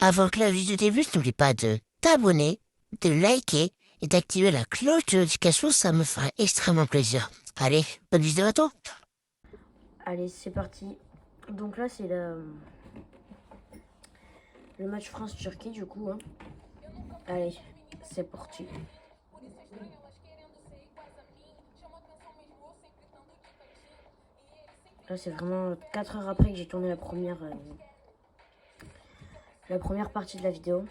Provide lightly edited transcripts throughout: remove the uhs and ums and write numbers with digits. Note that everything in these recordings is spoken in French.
Avant que la vidéo débute, n'oublie pas de t'abonner, de liker et d'activer la cloche de notification, ça me fera extrêmement plaisir. Allez, bonne vidéo à toi. Allez, c'est parti. Donc là, c'est le match France-Turquie, du coup. Hein. Allez, c'est parti. Là, c'est vraiment 4 heures après que j'ai tourné la première partie de la vidéo.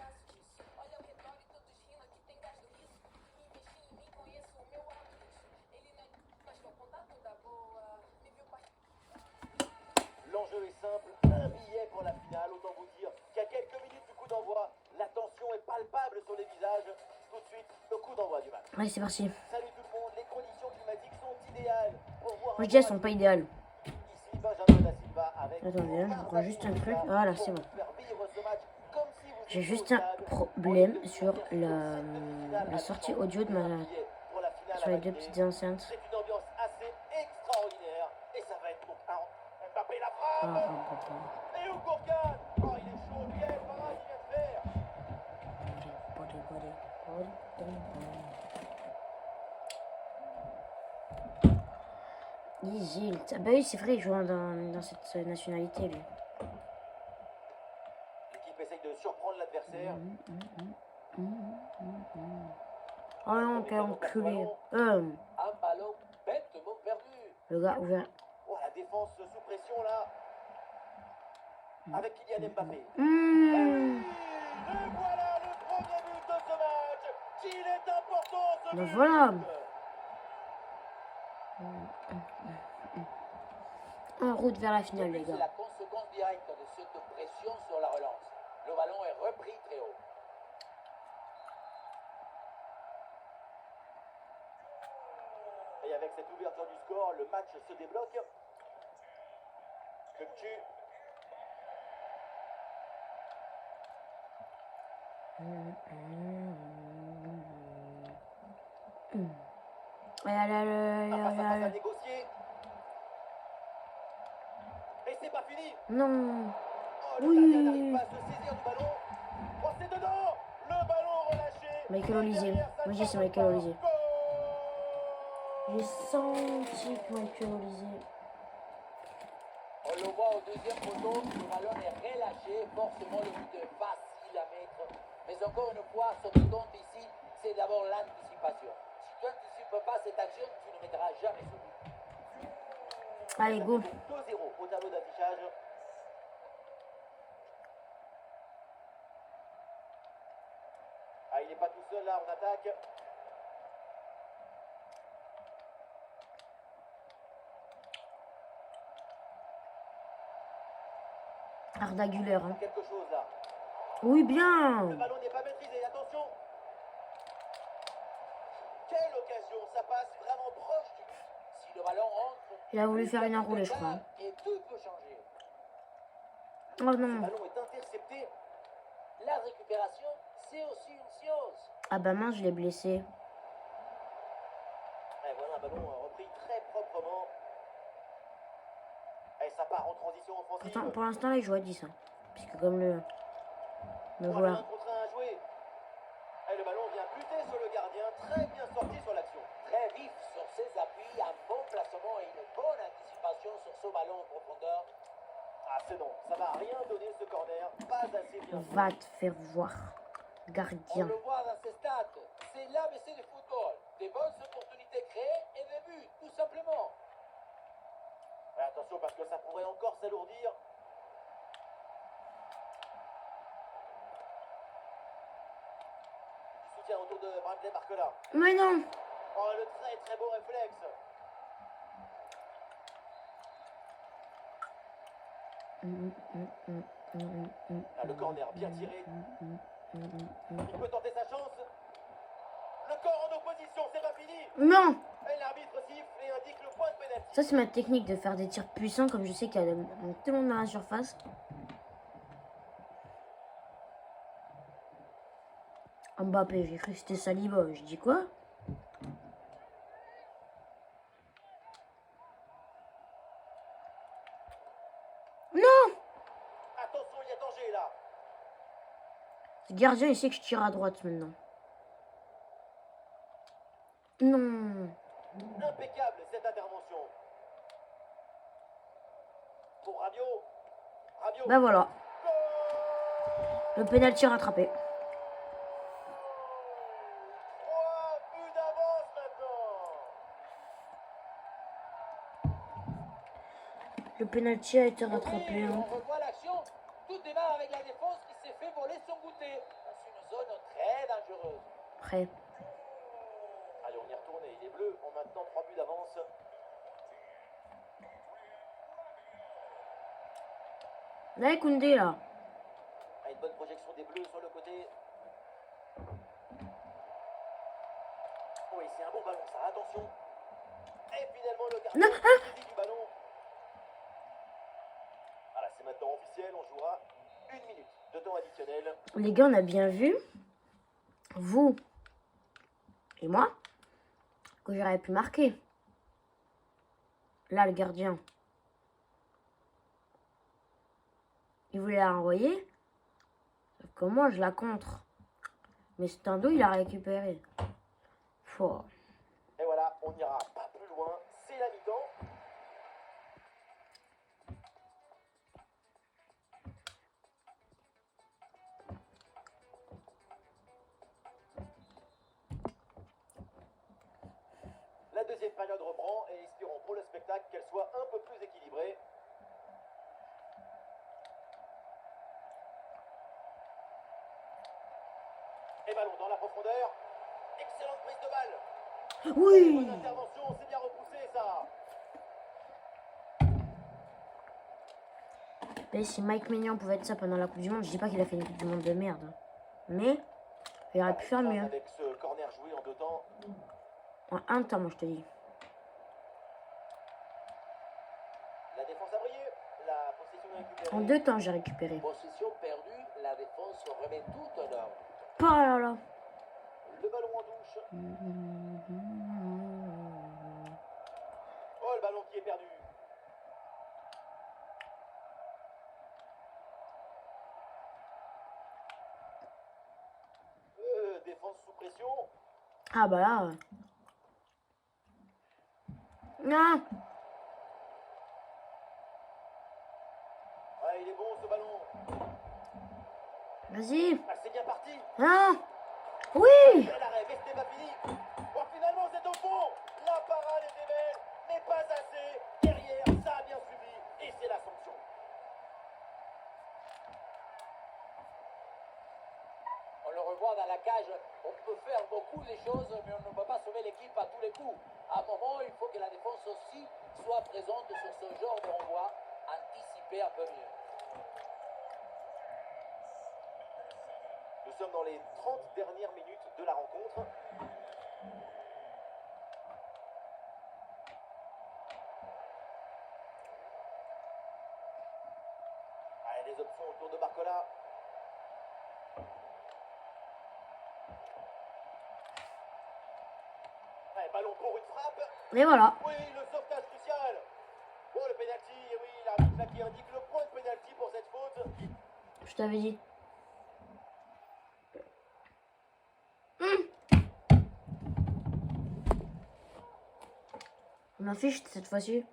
L'enjeu est simple, un billet pour la finale. Autant vous dire qu'à quelques minutes du coup d'envoi, la tension est palpable sur les visages. Tout de suite, le coup d'envoi du match. Allez, c'est parti. Salut tout le monde, les conditions climatiques sont idéales pour voir Moi, un je dis, elles bon sont match. pas idéales. Ici, Benjamin Da Silva avec Attendez, je prends juste un truc. Voilà, c'est bon. faire vivre ce match comme si vous J'ai étiez au juste un stade. problème sur la sortie audio de Pour la finale sur à les deux valider. petites enceintes. C'est une ambiance assez extraordinaire et ça va être donc un Mbappé la Ah, frappe. ah, ah, ah. Et Gourkan. Oh, il est chaud, quelle parade il vient de faire. Easy. Ah bah oui, c'est vrai, il joue dans cette nationalité, lui. L'équipe essaye de surprendre l'adversaire. Oh non, quel enculé. Un ballon bêtement perdu. Le gars ouvert. Oh, la défense sous pression là. Avec Kylian Mbappé. Et voilà le premier but de ce match. Qu'il est important ce Ben but. voilà. En route vers la finale, les C'est gars. la conséquence directe de cette pression sur la relance. Le ballon est repris très haut. Et avec cette ouverture du score, le match se débloque. Kökçü. Allez, allez, allez, Un face à allez, face à allez. négocier. Et c'est pas fini. Non. Oh, le gardien n'arrive Oui. pas à se saisir du ballon. Oh, c'est dedans. Le ballon relâché. Michael Et Olysée. derrière, ça Moi, ne je dis c'est pardonne Michael pas. Olysée. Goal. J'ai senti que Michael Olysée. On le voit au deuxième poteau, le ballon est relâché, forcément le but est facile à mettre. Mais encore une fois, ce qui compte ici, c'est d'abord l'anticipation. Si tu n'anticipes pas cette action, tu ne mettras jamais ce but. Allez, Ça go. fait donc 2-0 au tableau d'affichage. Ah, il n'est pas tout seul là en attaque. Arda Güler. Hein. Quelque chose là. Oui, Le bien. ballon n'est pas maîtrisé, attention. Quelle occasion, ça passe vraiment proche du but. Si le ballon rentre, Il a voulu faire une enroulée, je crois. Hein. et tout peut changer. Oh Ce non. ballon est intercepté. La récupération, c'est aussi une science. Ah bah mince, je l'ai blessé. Et voilà un ballon repris très proprement. Et ça part en transition offensive. Pourtant, pour l'instant, là, il joue à 10. Hein. Puisque comme le Oh, le joueur. 1 contre 1 à jouer. Et le ballon vient buter sur le gardien. Très bien sorti sur l'action. Très vif sur ses appuis, un bon placement et une bonne anticipation sur ce ballon en profondeur. Ah, c'est non. Ça va rien donner ce corner. Pas assez bien. Va te faire voir. On Gardien. le voit dans ses stats, c'est l'ABC du football. Des bonnes opportunités créées et des buts, tout simplement. Ouais, attention parce que ça pourrait encore s'alourdir. Du soutien autour de Bradley Barcola. Mais non. Oh, le très très beau réflexe. Ah, le corner bien tiré. Il peut tenter sa chance. Le corps en opposition, c'est pas fini. Non. Et l'arbitre siffle et indique le point de pénalty. Ça, c'est ma technique de faire des tirs puissants, comme je sais qu'il y a tout le monde dans la surface. Mbappé, j'ai cru que c'était Saliba. Je dis quoi? Non. Attention, il y a danger là. Ce gardien, il sait que je tire à droite maintenant. Non. Impeccable cette intervention. Pour Rabiot. Rabiot. Bah voilà. Goal. Le pénalty rattrapé. 3 buts d'avance maintenant. Le pénalty a été rattrapé. Oui, Hein. on revoit l'action. Tout démarre avec la défense qui s'est fait voler son goûter dans une zone très dangereuse. Prêt. Allez, on y retourne et les Bleus ont maintenant 3 buts d'avance. Là, Koundé, là. Ah, une bonne projection des Bleus sur le côté. Oui, c'est un bon ballon, ça. Attention. Et finalement, le gardien Non, saisit du ballon. Voilà, c'est maintenant officiel. On jouera 1 minute de temps additionnel. Les gars, on a bien vu, vous et moi, que j'aurais pu marquer. Là, le gardien, il voulait la renvoyer. Sauf que moi, je la contre. Mais Stendo, il a récupéré. Fort. Et voilà, on n'ira pas plus loin. C'est la mi-temps. La deuxième période reprend et espérons pour le spectacle qu'elle soit un peu plus équilibrée. Et ballon dans la profondeur. Excellente prise de balle. Oui. Bonne intervention, c'est bien repoussé ça. Et si Mike Maignan pouvait être ça pendant la Coupe du Monde, je dis pas qu'il a fait une Coupe du Monde de merde. Hein. Mais il aurait pu faire mieux. Avec ce corner joué en 2 temps. En un temps, moi, je te dis. La défense a brillé. La possession est récupérée. En 2 temps, j'ai récupéré. Position perdue, la défense remet tout en ordre. Oh là là. Le ballon en touche. Oh, le ballon qui est perdu. Défense sous pression. Ah bah là. Non. Ouais, il est bon ce ballon. Vas-y. Ah, c'est bien parti. Ah. Oui. Et l'arrêt, mais c'était pas fini. Bon, finalement, c'est au fond. La parade était belle, mais pas assez. Derrière, ça a bien suivi. Et c'est la sanction. On le revoit dans la cage, on peut faire beaucoup de choses, mais on ne peut pas sauver l'équipe à tous les coups. À un moment, il faut que la défense aussi soit présente sur ce genre de renvoi, anticiper un peu mieux. Nous sommes dans les 30 dernières minutes de la rencontre. Allez, des options autour de Barcola. Allez, ballon pour une frappe. Et voilà. Oui, le sauvetage crucial. Oh, le pénalty, et oui, l'arbitre là qui indique le point de pénalty pour cette faute. Je t'avais dit. On affiche cette fois-ci.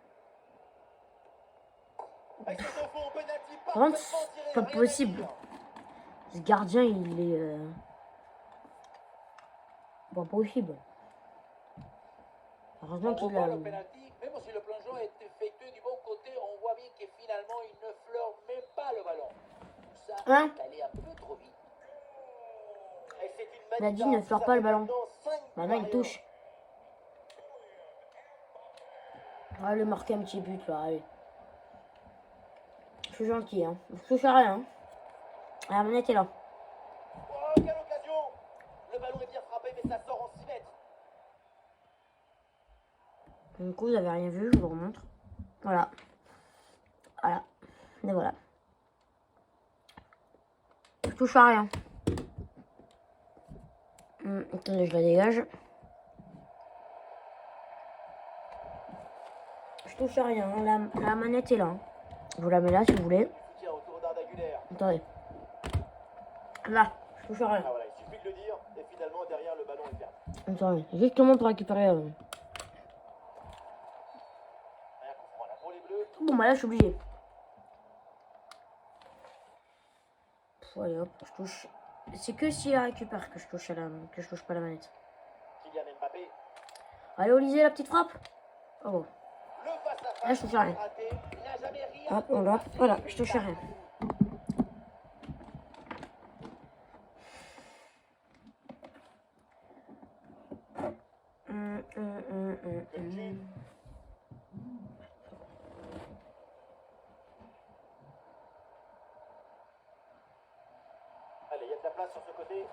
Et c'est au fond, pénalty Par contre, parfaitement tiré, c'est pas rien à possible. dire. Ce gardien, il est... Pas possible. Heureusement On qu'il revoit a... le penalty, même si le plongeon est effectué du bon côté, on voit bien que finalement il ne fleure même pas le ballon. Ça, Hein? est allé un peu trop vite. Et c'est une Il a dit magnifique ne fleure ça pas le fait ballon. maintenant 5 Maintenant, il buts à touche. Allez, marquer un petit but, là, allez. Je suis gentil, hein. Je touche à rien. Hein. La manette est là. rien. Oh, quelle occasion. Le ballon est bien frappé, mais ça sort en 6 mètres. Du coup, vous avez rien vu, je vous remontre. Voilà. Voilà. Et voilà. Je touche à rien. Attendez, je la dégage. Je touche à rien. Hein. La manette est là. Hein. Je vous la mets là si vous voulez. Soutien autour d'Arda Güler. Attendez. Là, je touche à rien. Ah voilà, il suffit de le dire, et finalement derrière le ballon est perdu. Attends, justement pour récupérer. Un coup franc là pour les Bleus. Bon, bah là, je suis obligé. Allez hop, je touche. C'est que s'il la récupère que je touche pas la manette. Kylian Mbappé. Allez, Olysée, la petite frappe. Oh. Le face à Là, je face touche à rien. raté. Il n'a jamais rien. Hop, on l'a. Voilà, je touche à rien. Allez, il y a de la place sur ce côté.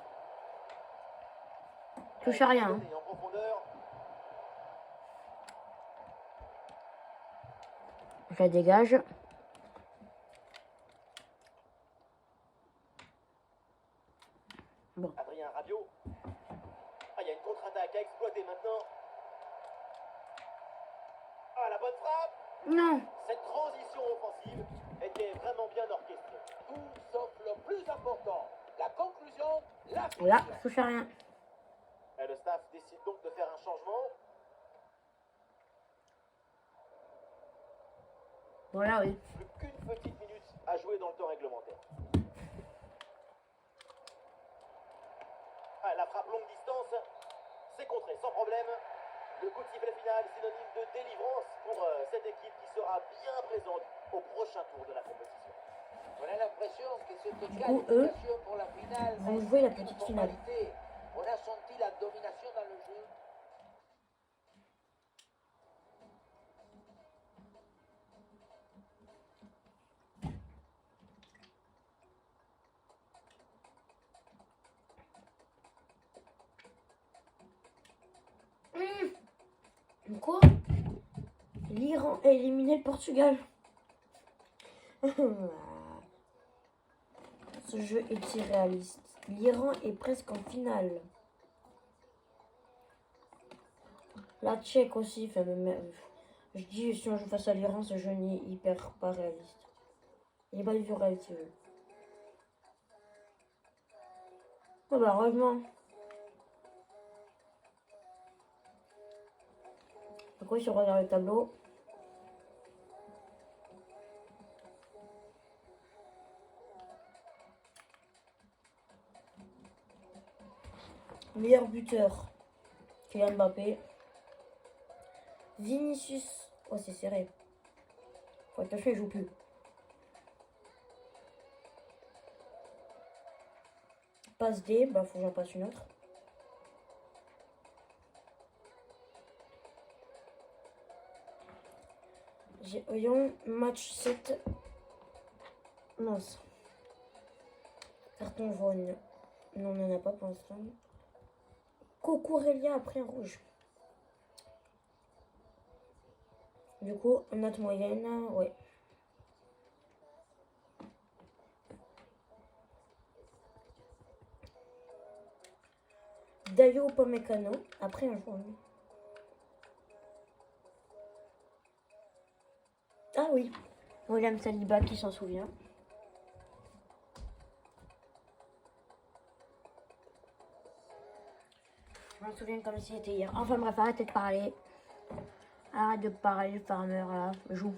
Touche à rien. Hein. Et en profondeur. Je la dégage. Bon. Adrien Rabiot. Ah, il y a une contre-attaque à exploiter maintenant. Ah, la bonne frappe. Non. Cette transition offensive était vraiment bien orchestrée. Tout sauf le plus important. La conclusion, la Voilà, finition. je touche à rien. Et le staff décide donc de faire un changement. Voilà, oui. Plus qu'une petite minute à jouer dans le temps réglementaire. Ah, la frappe longue distance, c'est contré sans problème. Le coup de sifflet final, synonyme de délivrance pour cette équipe qui sera bien présente au prochain tour de la compétition. On a l'impression que cette coup, eux, qualification pour la finale vont va jouer la être une petite finale. formalité. On a senti la domination dans le jeu. Quoi? L'Iran a éliminé le Portugal. Ce jeu est irréaliste. L'Iran est presque en finale. La Tchèque aussi fait même. Je dis, si on joue face à l'Iran, ce jeu n'est hyper pas réaliste. Il n'est pas du tout réaliste. Oh bah heureusement. Pourquoi si on regarde le tableau? Meilleur buteur, Kylian Mbappé. Vinicius. Oh, c'est serré. Faut attention, il joue plus. Passe D, bah faut que j'en passe une autre. Voyons, match 7. Mince. Carton jaune. Non, on n'en a pas pour l'instant. Cucurella après un rouge. Du coup, note moyenne, ouais. Dayo Upamecano après un jaune. Ah oui, William Saliba qui s'en souvient. Je m'en souviens comme si c'était hier. Enfin bref, arrêtez de parler. Arrête de parler, Farmer, là. Joue.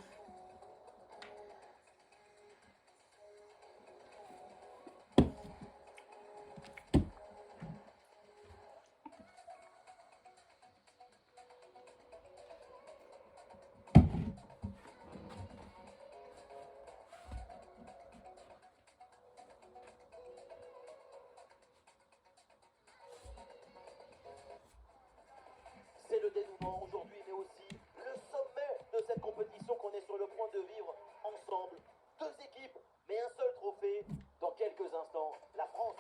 C'est le dénouement aujourd'hui, mais aussi le sommet de cette compétition qu'on est sur le point de vivre ensemble. Deux équipes, mais un seul trophée. Dans quelques instants, la France.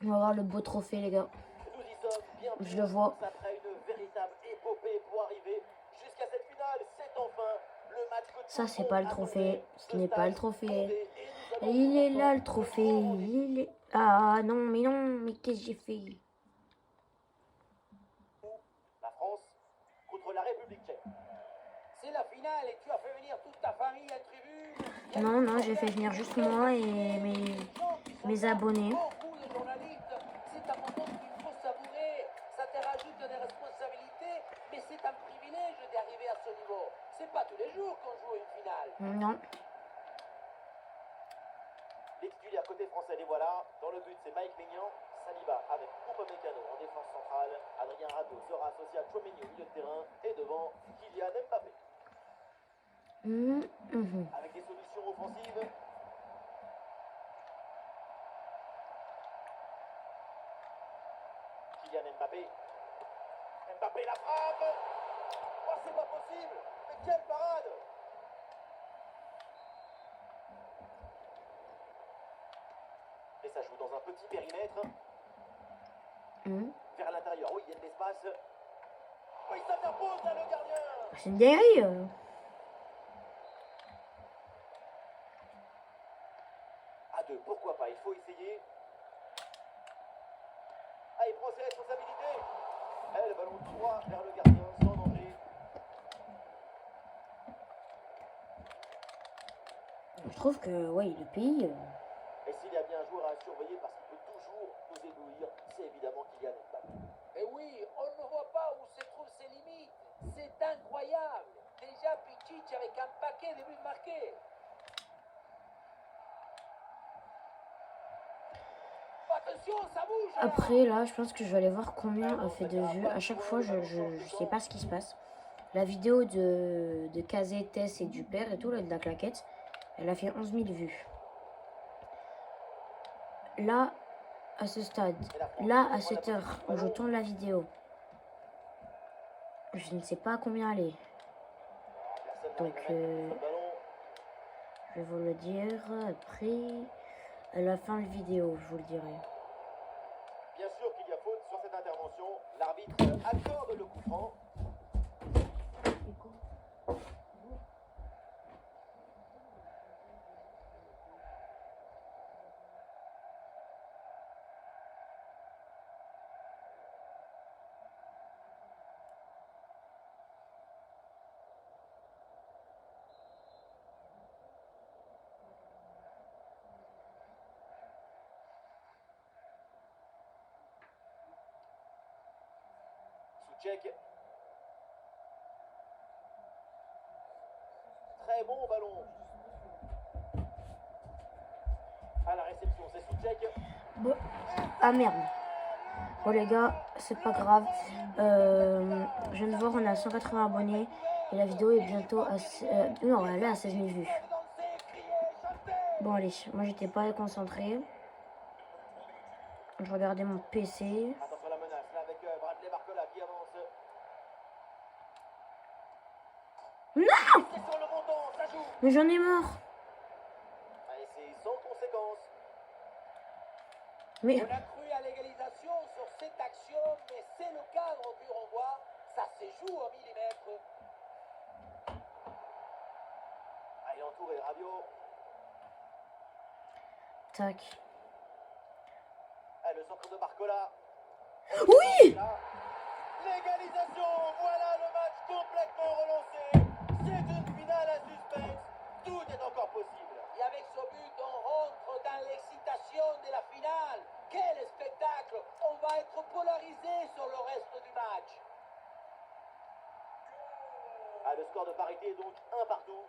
On va voir le beau trophée, les gars. Nous y sommes bien Je le vois. après une véritable épopée pour arriver jusqu'à cette finale. C'est enfin le match que Ça, tout c'est le pas monde le trophée. attendait. Ce n'est pas le trophée. Et nous allons Il est là, le pourtant trophée. le grand rendez-vous. Il est... Ah non, mais qu'est-ce que j'ai fait? La France contre la République tchèque. C'est la finale et tu as fait venir toute ta famille à la tribune. Non, non, j'ai fait venir juste moi et mes abonnés. Beaucoup de journalistes, c'est un moment qu'il faut savourer. Ça te rajoute des responsabilités, mais c'est un privilège d'arriver à ce niveau. C'est pas tous les jours qu'on joue une finale. Non. Les titulaires côté français, les voilà. Dans le but, c'est Mike Maignan, Saliba avec Upamecano en défense centrale, Adrien Rabiot sera associé à Tchouaméni au milieu de terrain et devant Kylian Mbappé. Avec des solutions offensives. Kylian Mbappé. Mbappé la frappe. Oh, c'est pas possible. Mais quelle parade. Et ça joue dans un petit périmètre. Vers l'intérieur. Oui, il y a de l'espace. Oui, ça s'interpose là, le gardien. C'est une dinguerie. À deux, pourquoi pas, il faut essayer. Ah, il prend ses responsabilités. Le ballon tout droit vers le gardien, sans danger. Je trouve que, ouais, le pays... Et s'il y a bien un joueur à surveiller parce qu'il peut toujours nous éblouir, c'est évidemment Kylian Mbappé. Et oui, on ne voit pas où se trouvent ses limites. C'est incroyable. Déjà Pichichi avec un paquet de buts marqués. Attention, ça bouge. Après, là, je pense que je vais aller voir combien a fait de vues. À chaque fois, je sais pas ce qui se passe. La vidéo de Kazé, Tess et du père et tout, là, de la claquette, elle a fait 11 000 vues. Là, à ce stade, là, à cette heure où je tourne la vidéo, je ne sais pas combien elle est. Donc, je vais vous le dire après, à la fin de la vidéo, je vous le dirai. Bien sûr qu'il y a faute sur cette intervention. L'arbitre accorde le coup franc. Souček. Très bon ballon. À la réception, c'est Souček. Bon. Ah merde. Bon les gars, c'est pas grave. Je viens de voir, on a 180 abonnés. Et la vidéo est bientôt à... non, elle est à 16 000 vues. Bon allez, moi j'étais pas concentré. Je regardais mon PC. Attention à la menace, là avec Bradley Barcola qui avance. Non! C'est sur le montant, ça joue. Mais j'en ai marre. Allez, c'est sans conséquence. Mais... On a cru à l'égalisation sur cette action, mais c'est le cadre que l'on voit. Ça se joue au millimètre. Ah, il est entouré, Rabiot. Tac. Ah, le centre de Barcola. Oui! L'égalisation, voilà le match complètement relancé. C'est une finale à suspense. Tout est encore possible. Et avec ce but, on rentre dans l'excitation de la finale. Quel spectacle! On va être polarisé sur le reste du match. Ah, le score de parité est donc 1 partout.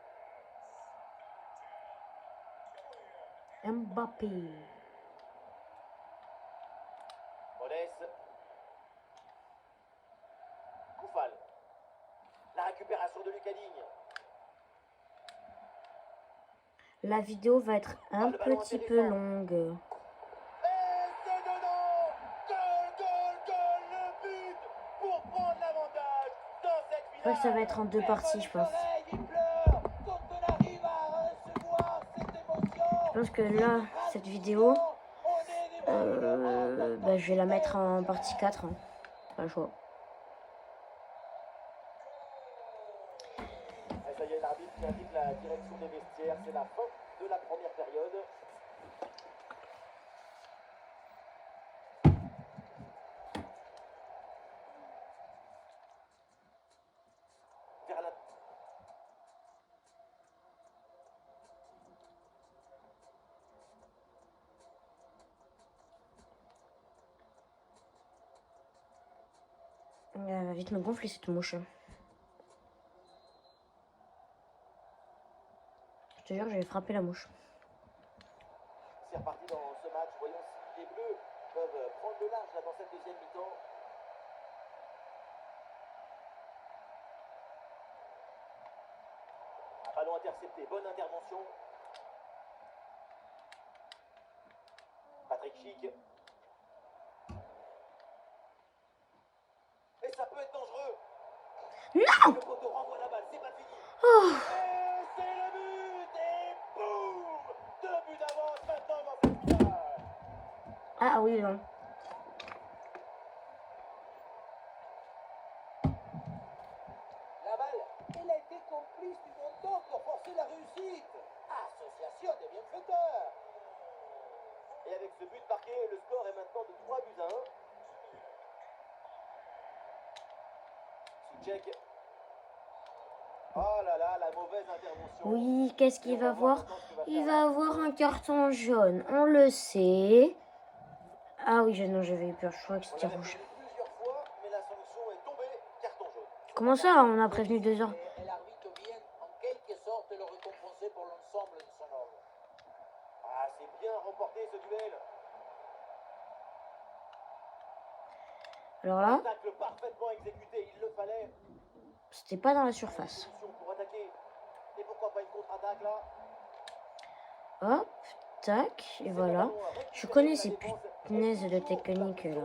Mbappé. Modeste. Koufal. La récupération de Lucas Digne. La vidéo va être un petit peu longue. Et c'est dedans. Goal, le but pour prendre l'avantage dans cette finale. Je crois que ça va être en deux parties, je pense. Je pense que là, cette vidéo, bah, je vais la mettre en partie 4. Hein. Pas le choix. Et ça y est, l'arbitre qui indique la direction des vestiaires. C'est la fin de la première période. Vers la... va vite me gonfler cette mouche. Je te jure, je vais frapper la mouche. C'est reparti dans ce match. Voyons si les Bleus peuvent prendre le large là, dans cette deuxième mi-temps. Un ballon intercepté, bonne intervention. Patrick Schick. Et ça peut être dangereux. Non! Le poteau renvoie la balle, c'est pas fini. Oh! Et c'est le but. Et boum, 2 buts d'avance maintenant dans cette finale. Ah oui, non. La balle, elle a été complice du montant pour forcer la réussite. Association des bienfaiteurs. Et avec ce but marqué, le score est maintenant de 3 buts à 1. Souček. Oh là là, la mauvaise intervention. Oui, qu'est-ce qu'il va voir? Il va avoir un carton jaune, on le sait. Ah oui, non, j'avais eu peur, je crois que On c'était l'avait rouge. prévenu plusieurs fois, mais la sanction est tombée. Carton jaune. Comment ça, on a prévenu 2 heures? Et l'arbitre vient en quelque sorte le récompenser pour l'ensemble de son œuvre. Ah, c'est bien remporté ce duel. Alors là, Tacle parfaitement exécuté, il le fallait. c'était pas dans la surface. Solution pour attaquer. Et pourquoi pas une contre-attaque là? Hop, tac, et voilà. Je connais ces punaises de technique là.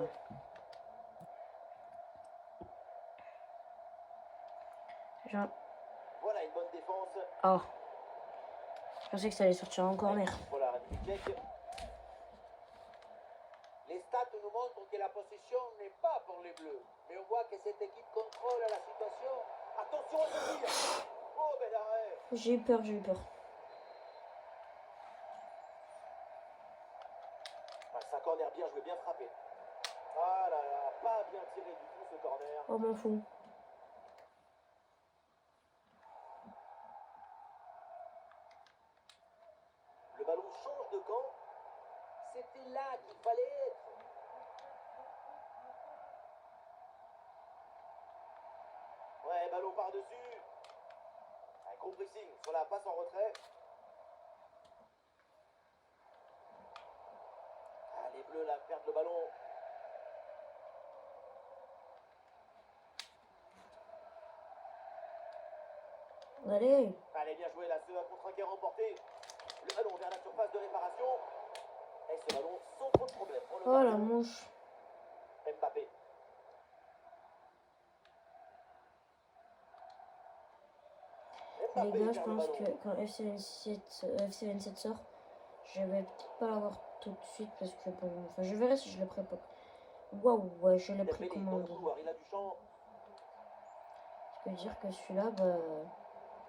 Genre, Voilà une bonne défense. oh. Je pensais que ça allait sortir en corner. Voilà, Souček. Les stats nous montrent que la possession n'est pas pour les Bleus. Mais on voit que cette équipe contrôle la situation. Attention à le tir. Oh, bel arrêt. J'ai eu peur, j'ai eu peur. Ah, c'est un corner bien joué, bien frappé. Ah là là, pas bien tiré du tout ce corner. Oh, m'en fous. Le ballon change de camp. C'était là qu'il fallait être. Ouais, ballon par-dessus. Un gros pressing sur la passe en retrait. Ah, les Bleus là perdent le ballon. Allez. Allez, bien joué là, ce 1 contre 1 qui est remporté. Le ballon vers la surface de réparation. Et ce ballon sans trop de problème. Pour le Oh, la gardien. mouche. Mbappé. Les Mbappé gars, je perd le pense ballon. que quand FC27 sort, je vais peut-être pas l'avoir tout de suite parce que bon, enfin, je verrai si je le prépare. Waouh, ouais, je l'ai Dembélé, pris dans le commande. couloir, il a du champ. Je peux dire que celui-là, bah.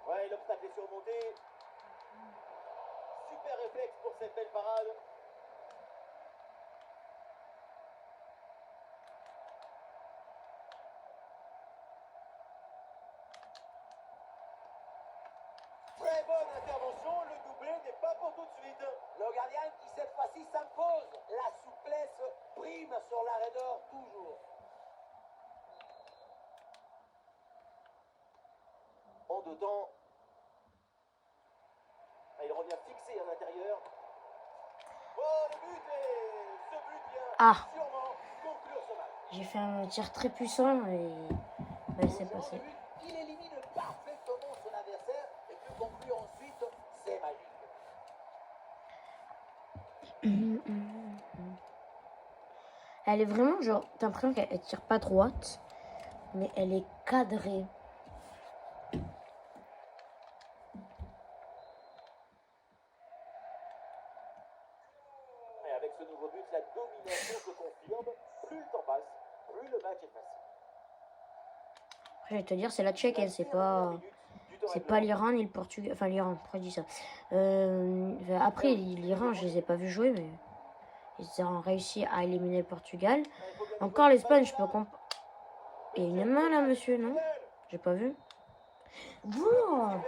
Ouais, l'obstacle est surmonté. Super réflexe pour cette belle parade. Très bonne intervention, le doublé n'est pas pour tout de suite. Le gardien qui cette fois-ci s'impose. La souplesse prime sur la raideur toujours. En dedans. Ah, il revient fixé à l'intérieur. Oh, le but et ce but vient Ah. sûrement conclure ce match. J'ai fait un tir très puissant et. Bah, c'est Sur passé. le but, il élimine parfaitement son adversaire et peut conclure ensuite. C'est magique. Elle est vraiment genre. T'as l'impression qu'elle tire pas droite, mais elle est cadrée. Et avec ce nouveau but, la domination se confirme. Plus le temps passe, plus le match est facile. Après, je vais te dire, c'est la Tchèque, elle, c'est pas. C'est pas l'Iran ni le Portugal. Enfin, l'Iran, pourquoi je dis ça? Après, l'Iran, je les ai pas vus jouer, mais ils ont réussi à éliminer le Portugal. Encore l'Espagne, je peux comprendre. Il y a une main là, monsieur, non? J'ai pas vu. Wow. Le final,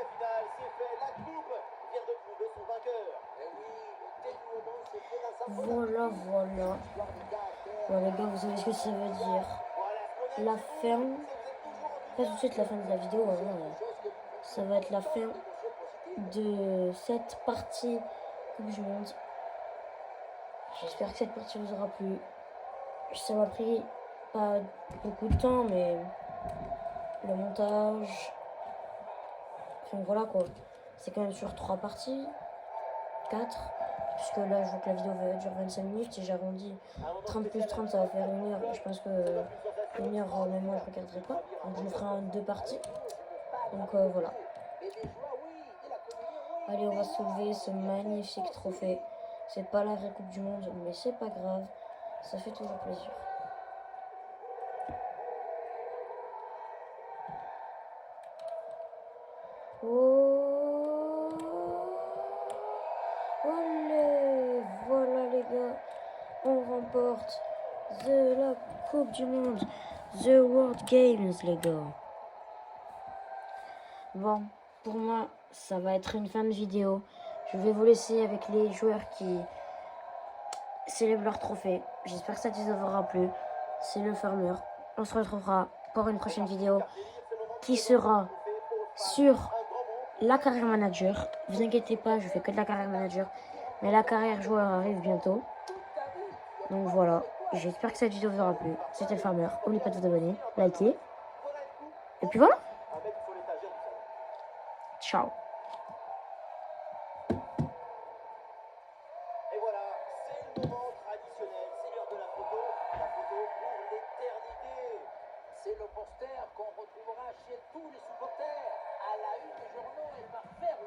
c'est fait. La coupe vient de trouver son vainqueur. Et oui, le dénouement s'est fait dans sa Voilà. histoire de caractère. Bon, les gars, vous savez ce que ça veut dire. Voilà ce qu'on aime. La fin pas tout de suite la fin de la vidéo, hein, ça va être la fin de cette partie Coupe du Monde. J'espère que cette partie vous aura plu. Ça m'a pris pas beaucoup de temps, mais le montage, enfin voilà quoi. C'est quand même sur 3 parties, 4, puisque là je vois que la vidéo dure 25 minutes. Si j'arrondis 30 plus 30, ça va faire 1 heure. Je pense que 1 heure, même moi je regarderai pas. Donc je me ferai en 2 parties. Donc voilà. Allez, on va soulever ce magnifique trophée. C'est pas la vraie Coupe du Monde, mais c'est pas grave. Ça fait toujours plaisir. Oh, allez, voilà les gars, on remporte la Coupe du Monde, The World Games les gars. Bon, pour moi, ça va être une fin de vidéo. Je vais vous laisser avec les joueurs qui célèbrent leur trophée. J'espère que ça vous aura plu. C'est le Farmer. On se retrouvera pour une prochaine vidéo qui sera sur la carrière manager. Vous inquiétez pas, je fais que de la carrière manager. Mais la carrière joueur arrive bientôt. Donc voilà, j'espère que cette vidéo vous aura plu. C'était le Farmer. N'oubliez pas de vous abonner, liker. Et puis voilà. Ciao. Et voilà, c'est le moment traditionnel, c'est l'heure de la photo pour l'éternité. C'est le poster qu'on retrouvera chez tous les supporters, à la une des journaux et par faire